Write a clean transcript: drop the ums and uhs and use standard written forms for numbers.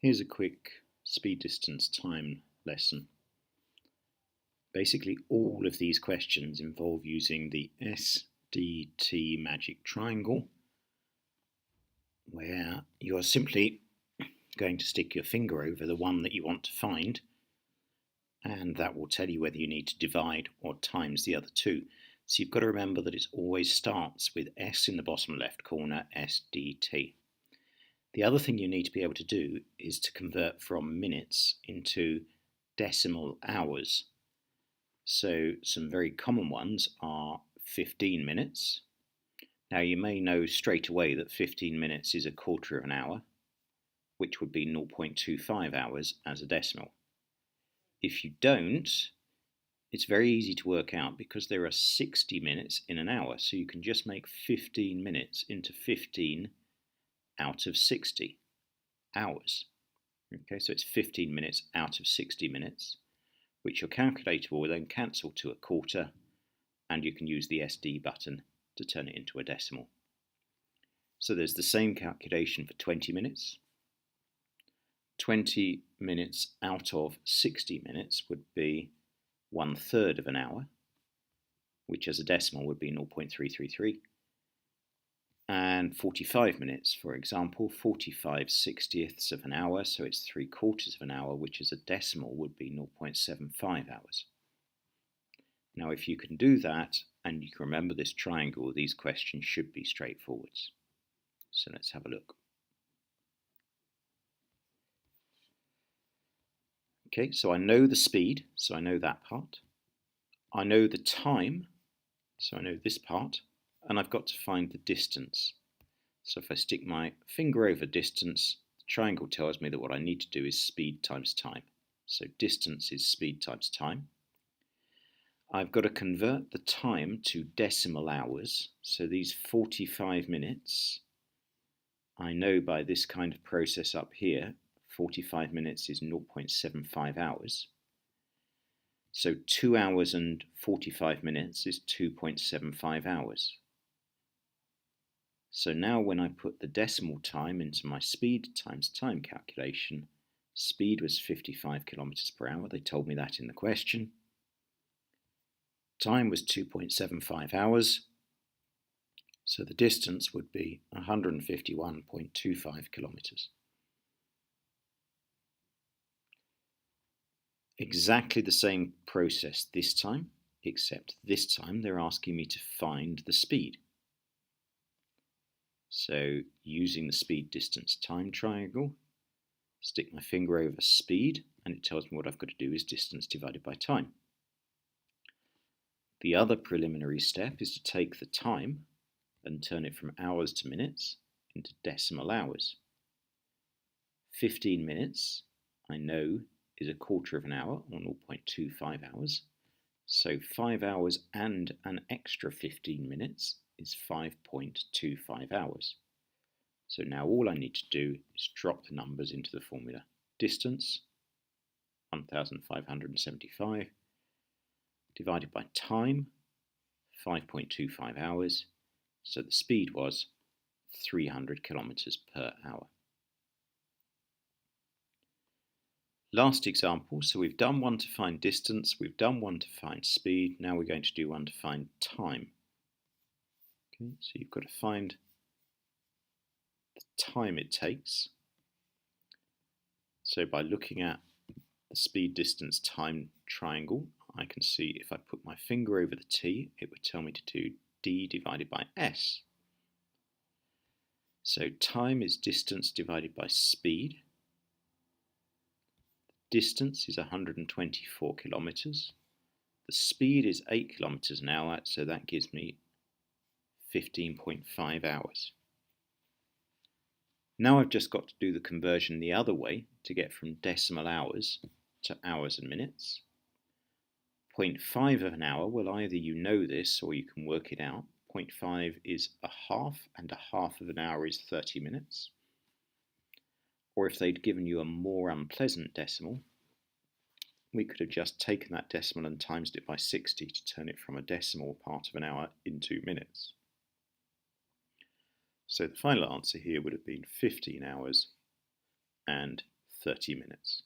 Here's a quick speed distance time lesson. Basically, all of these questions involve using the SDT magic triangle, where you're simply going to stick your finger over the one that you want to find, and that will tell you whether you need to divide or times the other two. So you've got to remember that it always starts with S in the bottom left corner, SDT. The other thing you need to be able to do is to convert from minutes into decimal hours. So some very common ones are 15 minutes. Now you may know straight away that 15 minutes is a quarter of an hour, which would be 0.25 hours as a decimal. If you don't, it's very easy to work out because there are 60 minutes in an hour, so you can just make 15 minutes into 15 out of 60 hours. Okay, so it's 15 minutes out of 60 minutes, which your calculator will then cancel to a quarter, and you can use the SD button to turn it into a decimal. So there's the same calculation for 20 minutes. 20 minutes out of 60 minutes would be 1/3 of an hour, which as a decimal would be 0.333. And 45 minutes, for example, 45/60ths of an hour, so it's 3/4 of an hour, which as a decimal would be 0.75 hours. Now, if you can do that, and you can remember this triangle, these questions should be straightforward. So let's have a look. Okay, so I know the speed, so I know that part. I know the time, so I know this part. And I've got to find the distance. So if I stick my finger over distance, the triangle tells me that what I need to do is speed times time. So distance is speed times time. I've got to convert the time to decimal hours. So these 45 minutes, I know by this kind of process up here, 45 minutes is 0.75 hours. So 2 hours and 45 minutes is 2.75 hours. So now when I put the decimal time into my speed times time calculation, speed was 55 kilometers per hour. They told me that in the question. Time was 2.75 hours. So the distance would be 151.25 kilometers. Exactly the same process this time, except this time they're asking me to find the speed. So using the speed distance time triangle, stick my finger over speed, and it tells me what I've got to do is distance divided by time. The other preliminary step is to take the time and turn it from hours to minutes into decimal hours. 15 minutes, I know, is a quarter of an hour, or 0.25 hours. So 5 hours and an extra 15 minutes is 5.25 hours. So now all I need to do is drop the numbers into the formula. Distance, 1,575, divided by time, 5.25 hours. So the speed was 300 kilometers per hour. Last example, so we've done one to find distance, we've done one to find speed, now we're going to do one to find time. Okay, so you've got to find the time it takes. So by looking at the speed distance time triangle, I can see if I put my finger over the T, it would tell me to do D divided by S. So time is distance divided by speed. Distance is 124 kilometers. The speed is 8 kilometers an hour, so that gives me 15.5 hours. Now I've just got to do the conversion the other way to get from decimal hours to hours and minutes. 0.5 of an hour, well, either you know this or you can work it out. 0.5 is a half, and a half of an hour is 30 minutes. Or if they'd given you a more unpleasant decimal, we could have just taken that decimal and times it by 60 to turn it from a decimal part of an hour into minutes. So the final answer here would have been 15 hours and 30 minutes.